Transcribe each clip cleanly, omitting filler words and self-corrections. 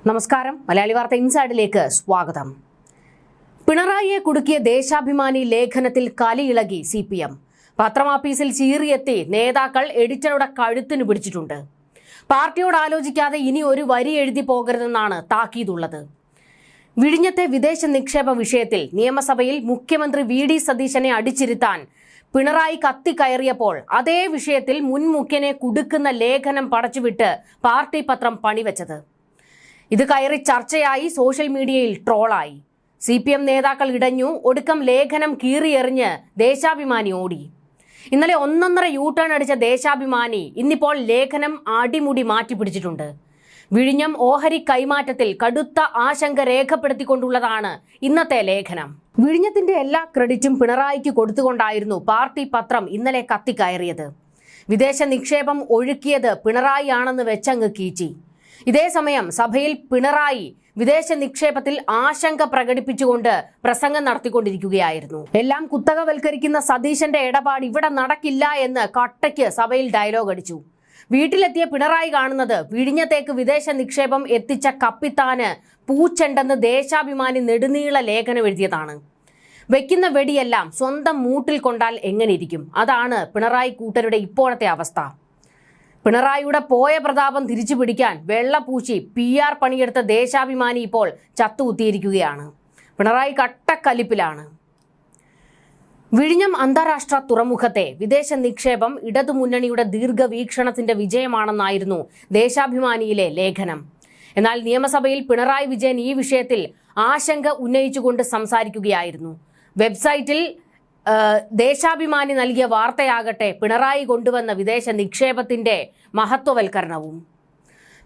നമസ്കാരം. മലയാളി വാർത്ത ഇൻസൈഡിലേക്ക് സ്വാഗതം. പിണറായിയെ കുടുക്കിയ ദേശാഭിമാനി ലേഖനത്തിൽ കലിയിളകി CPM. പത്രമാഫീസിൽ ചീറിയെത്തി നേതാക്കൾ എഡിറ്ററുടെ കഴുത്തിന് പിടിച്ചിട്ടുണ്ട്. പാർട്ടിയോട് ആലോചിക്കാതെ ഇനി ഒരു വരി എഴുതി പോകരുതെന്നാണ് താക്കീതുള്ളത്. വിഴിഞ്ഞത്തെ വിദേശ നിക്ഷേപ വിഷയത്തിൽ നിയമസഭയിൽ മുഖ്യമന്ത്രി VD സതീശനെ അടിച്ചിരുത്താൻ പിണറായി കത്തിക്കയറിയപ്പോൾ അതേ വിഷയത്തിൽ മുൻ മുഖ്യനെ കുടുക്കുന്ന ലേഖനം പടച്ചുവിട്ട് പാർട്ടി പത്രം പണിവെച്ചത്. ഇത് കയറി ചർച്ചയായി, സോഷ്യൽ മീഡിയയിൽ ട്രോളായി. CPM നേതാക്കൾ ഇടഞ്ഞു. ഒടുക്കം ലേഖനം കീറിയെറിഞ്ഞ് ദേശാഭിമാനി ഓടി. ഇന്നലെ 1.5 യൂട്ടേൺ അടിച്ച ദേശാഭിമാനി ഇന്നിപ്പോൾ ലേഖനം അടിമുടി മാറ്റിപ്പിടിച്ചിട്ടുണ്ട്. വിഴിഞ്ഞം ഓഹരി കൈമാറ്റത്തിൽ കടുത്ത ആശങ്ക രേഖപ്പെടുത്തിക്കൊണ്ടുള്ളതാണ് ഇന്നത്തെ ലേഖനം. വിഴിഞ്ഞത്തിന്റെ എല്ലാ ക്രെഡിറ്റും പിണറായിക്ക് കൊടുത്തുകൊണ്ടായിരുന്നു പാർട്ടി പത്രം ഇന്നലെ കത്തിക്കയറിയത്. വിദേശ നിക്ഷേപം ഒഴുക്കിയത് പിണറായി ആണെന്ന് വെച്ചങ്ങ് കീച്ചി. ഇതേസമയം സഭയിൽ പിണറായി വിദേശ നിക്ഷേപത്തിൽ ആശങ്ക പ്രകടിപ്പിച്ചുകൊണ്ട് പ്രസംഗം നടത്തിക്കൊണ്ടിരിക്കുകയായിരുന്നു. എല്ലാം കുത്തകവൽക്കരിക്കുന്ന സതീശന്റെ ഇടപാട് ഇവിടെ നടക്കില്ല എന്ന് കട്ടയ്ക്ക് സഭയിൽ ഡയലോഗ് അടിച്ചു. വീട്ടിലെത്തിയ പിണറായി കാണുന്നത് വിഴിഞ്ഞത്തേക്ക് വിദേശ നിക്ഷേപം എത്തിച്ച കപ്പിത്താന് പൂച്ചെണ്ടെന്ന് ദേശാഭിമാനി നെടുനീള ലേഖനം എഴുതിയതാണ്. വെക്കുന്ന വെടിയെല്ലാം സ്വന്തം മൂട്ടിൽ കൊണ്ടാൽ എങ്ങനെയിരിക്കും? അതാണ് പിണറായി കൂട്ടരുടെ ഇപ്പോഴത്തെ അവസ്ഥ. പിണറായിയുടെ പോയ പ്രതാപം തിരിച്ചു പിടിക്കാൻ വെള്ളപൂശി PR പണിയെടുത്ത ദേശാഭിമാനി ഇപ്പോൾ ചത്തുകുത്തിയിരിക്കുകയാണ്. പിണറായി കട്ടക്കലിപ്പിലാണ്. വിഴിഞ്ഞം അന്താരാഷ്ട്ര തുറമുഖത്തെ വിദേശ നിക്ഷേപം ഇടതുമുന്നണിയുടെ ദീർഘവീക്ഷണത്തിന്റെ വിജയമാണെന്നായിരുന്നു ദേശാഭിമാനിയിലെ ലേഖനം. എന്നാൽ നിയമസഭയിൽ പിണറായി വിജയൻ ഈ വിഷയത്തിൽ ആശങ്ക ഉന്നയിച്ചുകൊണ്ട് സംസാരിക്കുകയായിരുന്നു. വെബ്സൈറ്റിൽ ദേശാഭിമാനി നൽകിയ വാർത്തയാകട്ടെ പിണറായി കൊണ്ടുവന്ന വിദേശ നിക്ഷേപത്തിന്റെ മഹത്വവൽക്കരണവും.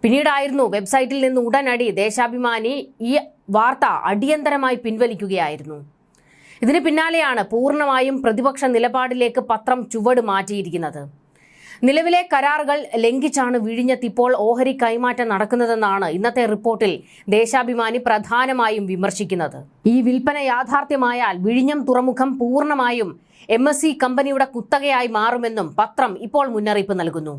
പിന്നീടായിരുന്നു വെബ്സൈറ്റിൽ നിന്ന് ഉടനടി ദേശാഭിമാനി ഈ വാർത്ത അടിയന്തരമായി പിൻവലിക്കുകയായിരുന്നു. ഇതിന് പിന്നാലെയാണ് പൂർണ്ണമായും പ്രതിപക്ഷ നിലപാടിലേക്ക് പത്രം ചുവട് മാറ്റിയിരിക്കുന്നത്. നിലവിലെ കരാറുകൾ ലംഘിച്ചാണ് വിഴിഞ്ഞത്ത് ഇപ്പോൾ ഓഹരി കൈമാറ്റം നടക്കുന്നതെന്നാണ് ഇന്നത്തെ റിപ്പോർട്ടിൽ ദേശാഭിമാനി പ്രധാനമായും വിമർശിക്കുന്നത്. ഈ വിൽപ്പന യാഥാർത്ഥ്യമായാൽ വിഴിഞ്ഞം തുറമുഖം പൂർണ്ണമായും MSC കമ്പനിയുടെ കുത്തകയായി മാറുമെന്നും പത്രം ഇപ്പോൾ മുന്നറിയിപ്പ് നൽകുന്നു.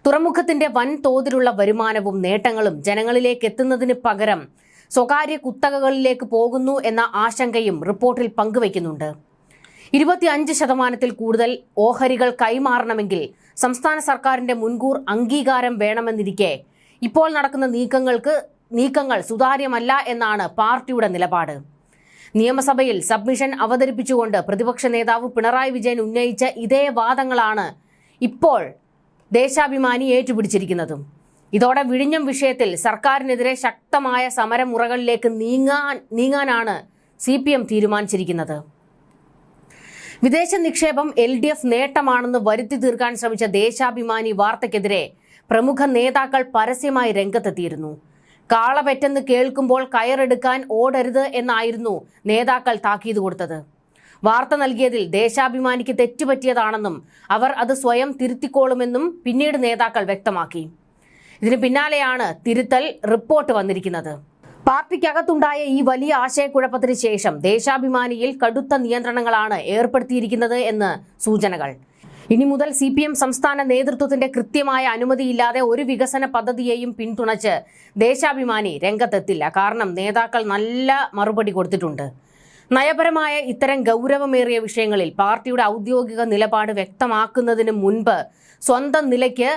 തുറമുഖത്തിന്റെ വൻതോതിലുള്ള വരുമാനവും നേട്ടങ്ങളും ജനങ്ങളിലേക്ക് എത്തുന്നതിന് പകരം സ്വകാര്യ കുത്തകകളിലേക്ക് പോകുന്നു എന്ന ആശങ്കയും റിപ്പോർട്ടിൽ പങ്കുവയ്ക്കുന്നുണ്ട്. 25% കൂടുതൽ ഓഹരികൾ കൈമാറണമെങ്കിൽ സംസ്ഥാന സർക്കാരിന്റെ മുൻകൂർ അംഗീകാരം വേണമെന്നിരിക്കെ ഇപ്പോൾ നടക്കുന്ന നീക്കങ്ങൾ സുതാര്യമല്ല എന്നാണ് പാർട്ടിയുടെ നിലപാട്. നിയമസഭയിൽ സബ്മിഷൻ അവതരിപ്പിച്ചുകൊണ്ട് പ്രതിപക്ഷ നേതാവ് പിണറായി വിജയൻ ഉന്നയിച്ച ഇതേ വാദങ്ങളാണ് ഇപ്പോൾ ദേശാഭിമാനി ഏറ്റുപിടിച്ചിരിക്കുന്നതും. ഇതോടെ വിഴിഞ്ഞം വിഷയത്തിൽ സർക്കാരിനെതിരെ ശക്തമായ സമരമുറകളിലേക്ക് നീങ്ങാനാണ് CPM തീരുമാനിച്ചിരിക്കുന്നത്. വിദേശ നിക്ഷേപം LDF നേട്ടമാണെന്ന് വരുത്തി തീർക്കാൻ ശ്രമിച്ച ദേശാഭിമാനി വാർത്തയ്ക്കെതിരെ പ്രമുഖ നേതാക്കൾ പരസ്യമായി രംഗത്തെത്തിയിരുന്നു. കാളപെറ്റെന്ന് കേൾക്കുമ്പോൾ കയറെടുക്കാൻ ഓടരുത് എന്നായിരുന്നു നേതാക്കൾ താക്കീത് കൊടുത്തത്. വാർത്ത നൽകിയതിൽ ദേശാഭിമാനിക്ക് തെറ്റുപറ്റിയതാണെന്നും അവർ അത് സ്വയം തിരുത്തിക്കോളുമെന്നും പിന്നീട് നേതാക്കൾ വ്യക്തമാക്കി. ഇതിന് പിന്നാലെയാണ് തിരുത്തൽ റിപ്പോർട്ട് വന്നിരിക്കുന്നത്. പാർട്ടിക്കകത്തുണ്ടായ ഈ വലിയ ആശയക്കുഴപ്പത്തിന് ശേഷം ദേശാഭിമാനിയിൽ കടുത്ത നിയന്ത്രണങ്ങളാണ് ഏർപ്പെടുത്തിയിരിക്കുന്നത് എന്ന് സൂചനകൾ. ഇനി മുതൽ CPM സംസ്ഥാന നേതൃത്വത്തിന്റെ കൃത്യമായ അനുമതിയില്ലാതെ ഒരു വികസന പദ്ധതിയെയും പിന്തുണച്ച് ദേശാഭിമാനി രംഗത്തെത്തില്ല. കാരണം നേതാക്കൾ നല്ല മറുപടി കൊടുത്തിട്ടുണ്ട്. നയപരമായ ഇത്തരം ഗൗരവമേറിയ വിഷയങ്ങളിൽ പാർട്ടിയുടെ ഔദ്യോഗിക നിലപാട് വ്യക്തമാക്കുന്നതിന് മുൻപ് സ്വന്തം നിലയ്ക്ക്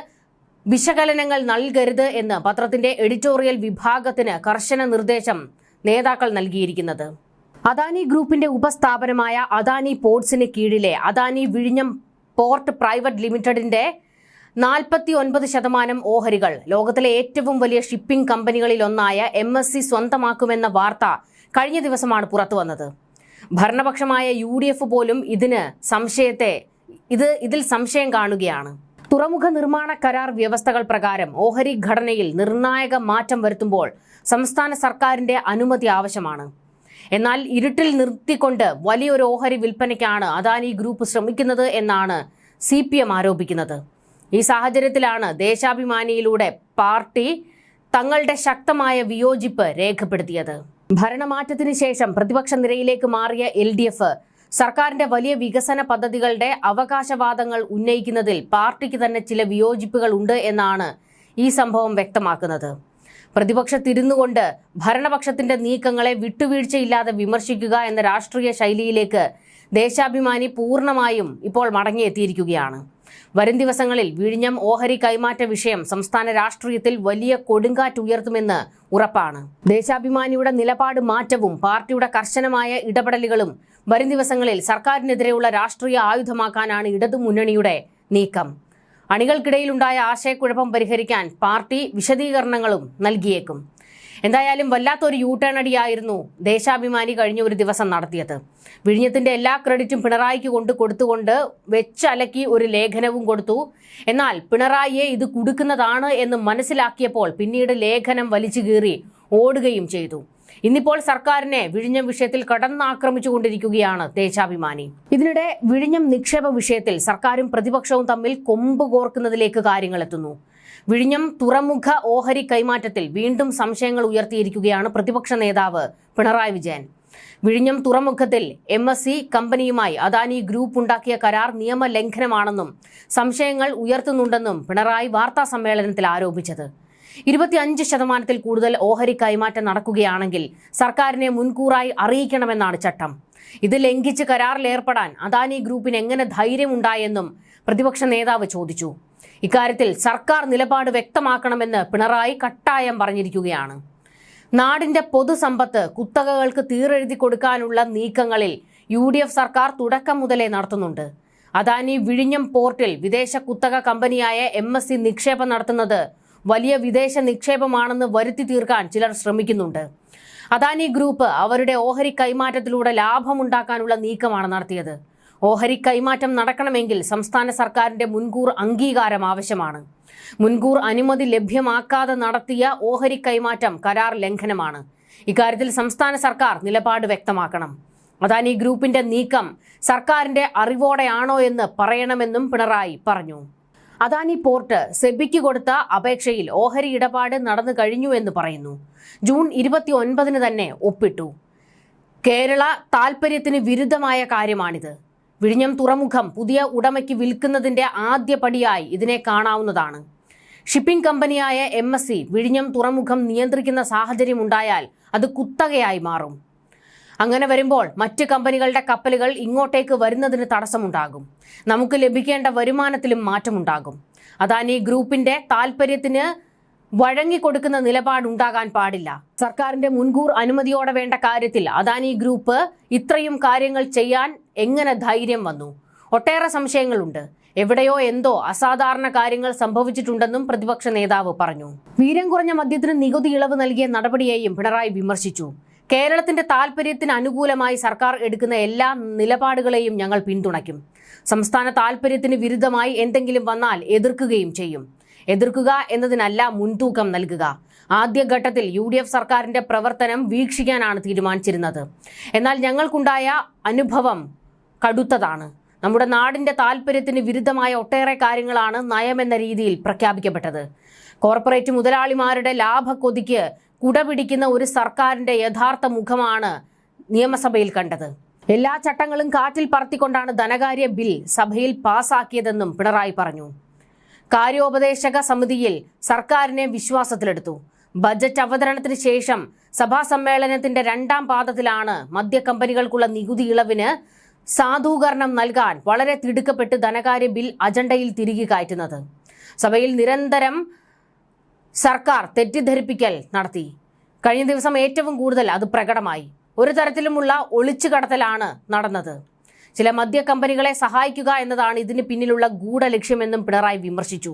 വിശകലനങ്ങൾ നൽകരുത് എന്ന് പത്രത്തിന്റെ എഡിറ്റോറിയൽ വിഭാഗത്തിന് കർശന നിർദ്ദേശം നേതാക്കൾ നൽകിയിരിക്കുന്നത്. അദാനി ഗ്രൂപ്പിന്റെ ഉപസ്ഥാപനമായ അദാനി പോർട്സിന് കീഴിലെ അദാനി വിഴിഞ്ഞം പോർട്ട് പ്രൈവറ്റ് ലിമിറ്റഡിന്റെ 49% ഓഹരികൾ ലോകത്തിലെ ഏറ്റവും വലിയ ഷിപ്പിംഗ് കമ്പനികളിലൊന്നായ MSC സ്വന്തമാക്കുമെന്ന വാർത്ത കഴിഞ്ഞ ദിവസമാണ് പുറത്തു വന്നത്. ഭരണപക്ഷമായ UDF പോലും ഇതിൽ സംശയം കാണുകയാണ്. തുറമുഖ നിർമ്മാണ കരാർ വ്യവസ്ഥകൾ പ്രകാരം ഓഹരി ഘടനയിൽ നിർണായക മാറ്റം വരുത്തുമ്പോൾ സംസ്ഥാന സർക്കാരിന്റെ അനുമതി ആവശ്യമാണ്. എന്നാൽ ഇരുട്ടിൽ നിർത്തിക്കൊണ്ട് വലിയൊരു ഓഹരി വിൽപ്പനയ്ക്കാണ് അദാനി ഗ്രൂപ്പ് ശ്രമിക്കുന്നത് എന്നാണ് CPM ആരോപിക്കുന്നത്. ഈ സാഹചര്യത്തിലാണ് ദേശാഭിമാനിയിലൂടെ പാർട്ടി തങ്ങളുടെ ശക്തമായ വിയോജിപ്പ് രേഖപ്പെടുത്തിയത്. ഭരണമാറ്റത്തിന് ശേഷം പ്രതിപക്ഷ നിരയിലേക്ക് മാറിയ LDF സർക്കാരിന്റെ വലിയ വികസന പദ്ധതികളുടെ അവകാശവാദങ്ങൾ ഉന്നയിക്കുന്നതിൽ പാർട്ടിക്ക് തന്നെ ചില വിയോജിപ്പുകൾ ഉണ്ട് എന്നാണ് ഈ സംഭവം വ്യക്തമാക്കുന്നത്. പ്രതിപക്ഷത്തിരുന്നുകൊണ്ട് ഭരണപക്ഷത്തിന്റെ നീക്കങ്ങളെ വിട്ടുവീഴ്ചയില്ലാതെ വിമർശിക്കുക എന്ന രാഷ്ട്രീയ ശൈലിയിലേക്ക് ദേശാഭിമാനി പൂർണ്ണമായും ഇപ്പോൾ മടങ്ങിയെത്തിയിരിക്കുകയാണ്. വരും ദിവസങ്ങളിൽ വിഴിഞ്ഞം ഓഹരി കൈമാറ്റ വിഷയം സംസ്ഥാന രാഷ്ട്രീയത്തിൽ വലിയ കൊടുങ്കാറ്റ് ഉയർത്തുമെന്ന് ഉറപ്പാണ്. ദേശാഭിമാനിയുടെ നിലപാട് മാറ്റവും പാർട്ടിയുടെ കർശനമായ ഇടപെടലുകളും വരും ദിവസങ്ങളിൽ സർക്കാരിനെതിരെയുള്ള രാഷ്ട്രീയ ആയുധമാക്കാനാണ് ഇടതുമുന്നണിയുടെ നീക്കം. അണികൾക്കിടയിലുണ്ടായ ആശയക്കുഴപ്പം പരിഹരിക്കാൻ പാർട്ടി വിശദീകരണങ്ങളും നൽകിയേക്കും. എന്തായാലും വല്ലാത്തൊരു യൂടേൺ അടിയായിരുന്നു ദേശാഭിമാനി കഴിഞ്ഞ ഒരു ദിവസം നടത്തിയത്. വിഴിഞ്ഞത്തിന്റെ എല്ലാ ക്രെഡിറ്റും പിണറായിക്ക് കൊടുത്തുകൊണ്ട് വെച്ചലക്കി ഒരു ലേഖനവും കൊടുത്തു. എന്നാൽ പിണറായിയെ ഇത് കുടുക്കുന്നതാണ് എന്ന് മനസ്സിലാക്കിയപ്പോൾ പിന്നീട് ലേഖനം വലിച്ചു കീറി ഓടുകയും ചെയ്തു. ഇന്നിപ്പോൾ സർക്കാരിനെ വിഴിഞ്ഞം വിഷയത്തിൽ കടന്നാക്രമിച്ചുകൊണ്ടിരിക്കുകയാണ് ദേശാഭിമാനി. ഇതിനിടെ വിഴിഞ്ഞം നിക്ഷേപ വിഷയത്തിൽ സർക്കാരും പ്രതിപക്ഷവും തമ്മിൽ കൊമ്പ് കോർക്കുന്നതിലേക്ക് കാര്യങ്ങൾ എത്തുന്നു. വിഴിഞ്ഞം തുറമുഖ ഓഹരി കൈമാറ്റത്തിൽ വീണ്ടും സംശയങ്ങൾ ഉയർത്തിയിരിക്കുകയാണ് പ്രതിപക്ഷ നേതാവ് പിണറായി വിജയൻ. വിഴിഞ്ഞം തുറമുഖത്തിൽ MSC കമ്പനിയുമായി അദാനി ഗ്രൂപ്പ് ഉണ്ടാക്കിയ കരാർ നിയമലംഘനമാണെന്നും സംശയങ്ങൾ ഉയർത്തുന്നുണ്ടെന്നും പിണറായി വാർത്താ സമ്മേളനത്തിൽ ആരോപിച്ചത്. 25% കൂടുതൽ ഓഹരി കൈമാറ്റം നടക്കുകയാണെങ്കിൽ സർക്കാരിനെ മുൻകൂറായി അറിയിക്കണമെന്നാണ് ചട്ടം. ഇത് ലംഘിച്ച് കരാറിൽ ഏർപ്പെടാൻ അദാനി ഗ്രൂപ്പിന് എങ്ങനെ ധൈര്യമുണ്ടായെന്നും പ്രതിപക്ഷ നേതാവ് ചോദിച്ചു. ഇക്കാര്യത്തിൽ സർക്കാർ നിലപാട് വ്യക്തമാക്കണമെന്ന് പിണറായി കട്ടായം പറഞ്ഞിരിക്കുകയാണ്. നാടിന്റെ പൊതുസമ്പത്ത് കുത്തകകൾക്ക് തീരെഴുതി കൊടുക്കാനുള്ള നീക്കങ്ങളിൽ UDF സർക്കാർ തുടക്കം മുതലേ നടത്തുന്നുണ്ട്. അദാനി വിഴിഞ്ഞം പോർട്ടിൽ വിദേശ കുത്തക കമ്പനിയായ MSC നിക്ഷേപം നടത്തുന്നത് വലിയ വിദേശ നിക്ഷേപമാണെന്ന് വരുത്തി തീർക്കാൻ ചിലർ ശ്രമിക്കുന്നുണ്ട്. അദാനി ഗ്രൂപ്പ് അവരുടെ ഓഹരി കൈമാറ്റത്തിലൂടെ ലാഭമുണ്ടാക്കാനുള്ള നീക്കമാണ് നടത്തിയത്. ഓഹരി കൈമാറ്റം നടക്കണമെങ്കിൽ സംസ്ഥാന സർക്കാരിന്റെ മുൻകൂർ അംഗീകാരം ആവശ്യമാണ്. മുൻകൂർ അനുമതി ലഭ്യമാക്കാതെ നടത്തിയ ഓഹരി കൈമാറ്റം കരാർ ലംഘനമാണ്. ഇക്കാര്യത്തിൽ സംസ്ഥാന സർക്കാർ നിലപാട് വ്യക്തമാക്കണം. അദാനി ഗ്രൂപ്പിന്റെ നീക്കം സർക്കാരിന്റെ അറിവോടെയാണോ എന്ന് പറയണമെന്നും പിണറായി പറഞ്ഞു. അദാനി പോർട്ട് സെബിക്ക് കൊടുത്ത അപേക്ഷയിൽ ഓഹരി ഇടപാട് നടന്നു കഴിഞ്ഞു എന്ന് പറയുന്നു. ജൂൺ 29 തന്നെ ഒപ്പിട്ടു. കേരള താൽപര്യത്തിന് വിരുദ്ധമായ കാര്യമാണിത്. വിഴിഞ്ഞം തുറമുഖം പുതിയ ഉടമയ്ക്ക് വിൽക്കുന്നതിന്റെ ആദ്യ പടിയായി ഇതിനെ കാണാവുന്നതാണ്. ഷിപ്പിംഗ് കമ്പനിയായ MSC വിഴിഞ്ഞം തുറമുഖം നിയന്ത്രിക്കുന്ന സാഹചര്യം ഉണ്ടായാൽ അത് കുത്തകയായി മാറും. അങ്ങനെ വരുമ്പോൾ മറ്റ് കമ്പനികളുടെ കപ്പലുകൾ ഇങ്ങോട്ടേക്ക് വരുന്നതിന് തടസ്സമുണ്ടാകും. നമുക്ക് ലഭിക്കേണ്ട വരുമാനത്തിലും മാറ്റമുണ്ടാകും. അദാനി ഗ്രൂപ്പിന്റെ താൽപര്യത്തിന് വഴങ്ങിക്കൊടുക്കുന്ന നിലപാടുണ്ടാകാൻ പാടില്ല. സർക്കാരിന്റെ മുൻകൂർ അനുമതിയോടെ വേണ്ട കാര്യത്തിൽ അദാനി ഗ്രൂപ്പ് ഇത്രയും കാര്യങ്ങൾ ചെയ്യാൻ എങ്ങനെ ധൈര്യം വന്നു? ഒട്ടേറെ സംശയങ്ങളുണ്ട്. എവിടെയോ എന്തോ അസാധാരണ കാര്യങ്ങൾ സംഭവിച്ചിട്ടുണ്ടെന്നും പ്രതിപക്ഷ നേതാവ് പറഞ്ഞു. വീര്യം കുറഞ്ഞ മദ്യത്തിന് നികുതി ഇളവ് നൽകിയ നടപടിയെയും പിണറായി വിമർശിച്ചു. കേരളത്തിന്റെ താൽപര്യത്തിന് അനുകൂലമായി സർക്കാർ എടുക്കുന്ന എല്ലാ നിലപാടുകളെയും ഞങ്ങൾ പിന്തുണയ്ക്കും. സംസ്ഥാന താൽപര്യത്തിന് വിരുദ്ധമായി എന്തെങ്കിലും വന്നാൽ എതിർക്കുകയും ചെയ്യും. എതിർക്കുക എന്നതിനല്ല മുൻതൂക്കം നൽകുക. ആദ്യഘട്ടത്തിൽ UDF സർക്കാരിന്റെ പ്രവർത്തനം വീക്ഷിക്കാനാണ് തീരുമാനിച്ചിരുന്നത്. എന്നാൽ ഞങ്ങൾക്കുണ്ടായ അനുഭവം കടുത്തതാണ്. നമ്മുടെ നാടിന്റെ താൽപര്യത്തിന് വിരുദ്ധമായ ഒട്ടേറെ കാര്യങ്ങളാണ് നയമെന്ന രീതിയിൽ പ്രഖ്യാപിക്കപ്പെട്ടത്. കോർപ്പറേറ്റ് മുതലാളിമാരുടെ ലാഭക്കൊതിക്ക് കുടപിടിക്കുന്ന ഒരു സർക്കാരിന്റെ യഥാർത്ഥ മുഖമാണ് നിയമസഭയിൽ കണ്ടത്. എല്ലാ ചട്ടങ്ങളും കാറ്റിൽ പറത്തിക്കൊണ്ടാണ് ധനകാര്യ ബിൽ സഭയിൽ പാസാക്കിയതെന്നും പിണറായി പറഞ്ഞു. കാര്യോപദേശക സമിതിയിൽ സർക്കാരിനെ വിശ്വാസത്തിലെടുത്തു. ബജറ്റ് അവതരണത്തിന് ശേഷം സഭാ സമ്മേളനത്തിന്റെ 2ാം പാദത്തിലാണ് മദ്യക്കമ്പനികൾക്കുള്ള നികുതി ഇളവിന് സാധൂകരണം നൽകാൻ വളരെ തിടുക്കപ്പെട്ട് ധനകാര്യ ബിൽ അജണ്ടയിൽ തിരികെ കയറ്റുന്നത്. സഭയിൽ നിരന്തരം സർക്കാർ തെറ്റിദ്ധരിപ്പിക്കൽ നടത്തി. കഴിഞ്ഞ ദിവസം ഏറ്റവും കൂടുതൽ അത് പ്രകടമായി. ഒരു തരത്തിലുമുള്ള ഒളിച്ചുകടത്തലാണ് നടന്നത്. ചില മദ്യക്കമ്പനികളെ സഹായിക്കുക എന്നതാണ് ഇതിന് പിന്നിലുള്ള ഗൂഢലക്ഷ്യമെന്നും പിണറായി വിമർശിച്ചു.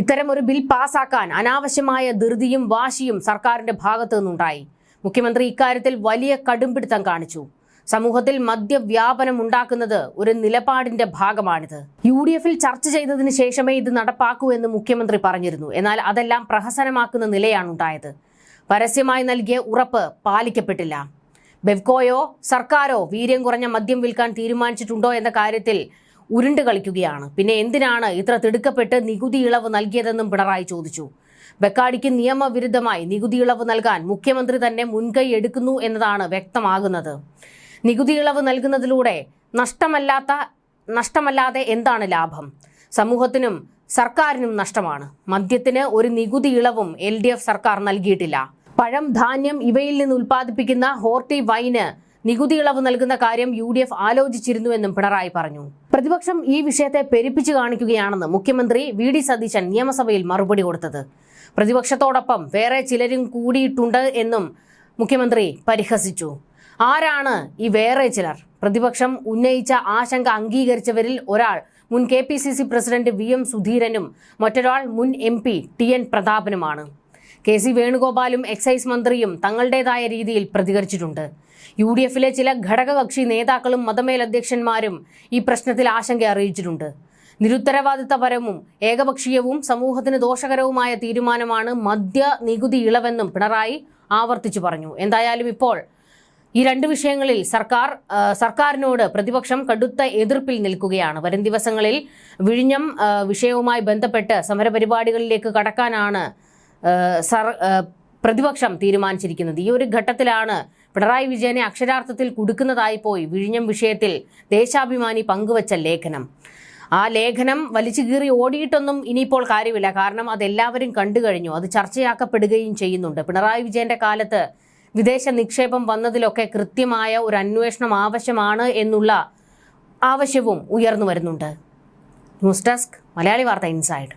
ഇത്തരം ഒരു ബിൽ പാസാക്കാൻ അനാവശ്യമായ ധൃതിയും വാശിയും സർക്കാരിന്റെ ഭാഗത്തു നിന്നുണ്ടായി. മുഖ്യമന്ത്രി ഇക്കാര്യത്തിൽ വലിയ കടുംപിടുത്തം കാണിച്ചു. സമൂഹത്തിൽ മദ്യവ്യാപനം ഉണ്ടാക്കുന്നത് ഒരു നിലപാടിന്റെ ഭാഗമാണിത്. UDF-ൽ ചർച്ച ചെയ്തതിനു ശേഷമേ ഇത് നടപ്പാക്കൂ എന്ന് മുഖ്യമന്ത്രി പറഞ്ഞിരുന്നു. എന്നാൽ അതെല്ലാം പ്രഹസനമാക്കുന്ന നിലയാണ് ഉണ്ടായത്. പരസ്യമായി നൽകിയ ഉറപ്പ് പാലിക്കപ്പെട്ടില്ല. ബെവ്കോയോ സർക്കാരോ വീര്യം കുറഞ്ഞ മദ്യം വിൽക്കാൻ തീരുമാനിച്ചിട്ടുണ്ടോ എന്ന കാര്യത്തിൽ ഉരുണ്ട് കളിക്കുകയാണ്. പിന്നെ എന്തിനാണ് ഇത്ര തിടുക്കപ്പെട്ട് നികുതി ഇളവ് നൽകിയതെന്നും പിണറായി ചോദിച്ചു. ബെക്കാഡിക്ക് നിയമവിരുദ്ധമായി നികുതി ഇളവ് നൽകാൻ മുഖ്യമന്ത്രി തന്നെ മുൻകൈ എടുക്കുന്നു എന്നതാണ് വ്യക്തമാകുന്നത്. നികുതി ഇളവ് നൽകുന്നതിലൂടെ നഷ്ടമല്ലാതെ എന്താണ് ലാഭം? സമൂഹത്തിനും സർക്കാരിനും നഷ്ടമാണ്. മദ്യത്തിന് ഒരു നികുതി ഇളവും LDF സർക്കാർ നൽകിയിട്ടില്ല. പഴം, ധാന്യം ഇവയിൽ നിന്ന് ഉൽപ്പാദിപ്പിക്കുന്ന ഹോർട്ടി വൈന് നികുതി ഇളവ് നൽകുന്ന കാര്യം UDF ആലോചിച്ചിരുന്നുവെന്നും പിണറായി പറഞ്ഞു. പ്രതിപക്ഷം ഈ വിഷയത്തെ പെരുപ്പിച്ചു കാണിക്കുകയാണെന്ന് മുഖ്യമന്ത്രി VD സതീശൻ നിയമസഭയിൽ മറുപടി കൊടുത്തത്. പ്രതിപക്ഷത്തോടൊപ്പം വേറെ ചിലരും കൂടിയിട്ടുണ്ട് എന്നും മുഖ്യമന്ത്രി പരിഹസിച്ചു. ആരാണ് ഈ വേറെ ചിലർ? പ്രതിപക്ഷം ഉന്നയിച്ച ആശങ്ക അംഗീകരിച്ചവരിൽ ഒരാൾ മുൻ KPCC പ്രസിഡന്റ് VM സുധീരനും മറ്റൊരാൾ മുൻ MP TN പ്രതാപനുമാണ്. KC വേണുഗോപാലും എക്സൈസ് മന്ത്രിയും തങ്ങളുടേതായ രീതിയിൽ പ്രതികരിച്ചിട്ടുണ്ട്. UDFലെ ചില ഘടകകക്ഷി നേതാക്കളും മതമേലധ്യക്ഷന്മാരും ഈ പ്രശ്നത്തിൽ ആശങ്ക അറിയിച്ചിട്ടുണ്ട്. നിരുത്തരവാദിത്തപരവും ഏകപക്ഷീയവും സമൂഹത്തിന് ദോഷകരവുമായ തീരുമാനമാണ് മദ്യ നികുതി ഇളവെന്നും പിണറായി ആവർത്തിച്ചു പറഞ്ഞു. എന്തായാലും ഇപ്പോൾ ഈ രണ്ട് വിഷയങ്ങളിൽ സർക്കാരിനോട് പ്രതിപക്ഷം കടുത്ത എതിർപ്പിൽ നിൽക്കുകയാണ്. വരും ദിവസങ്ങളിൽ വിഴിഞ്ഞം വിഷയവുമായി ബന്ധപ്പെട്ട് സമരപരിപാടികളിലേക്ക് കടക്കാനാണ് പ്രതിപക്ഷം തീരുമാനിച്ചിരിക്കുന്നത്. ഈ ഒരു ഘട്ടത്തിലാണ് പിണറായി വിജയനെ അക്ഷരാർത്ഥത്തിൽ കുടുക്കുന്നതായി പോയി വിഴിഞ്ഞം വിഷയത്തിൽ ദേശാഭിമാനി പങ്കുവച്ച ലേഖനം. ആ ലേഖനം വലിച്ചു കീറി ഓടിയിട്ടൊന്നും ഇനിയിപ്പോൾ കാര്യമില്ല. കാരണം അതെല്ലാവരും കണ്ടു കഴിഞ്ഞു. അത് ചർച്ചയാക്കപ്പെടുകയും ചെയ്യുന്നുണ്ട്. പിണറായി വിജയന്റെ കാലത്ത് വിദേശ നിക്ഷേപം വന്നതിലൊക്കെ കൃത്യമായ ഒരു അന്വേഷണം ആവശ്യമാണ് എന്നുള്ള ആവശ്യവും ഉയർന്നു വരുന്നുണ്ട്. ന്യൂസ് ഡെസ്ക്, മലയാളി വാർത്ത ഇൻസൈഡ്.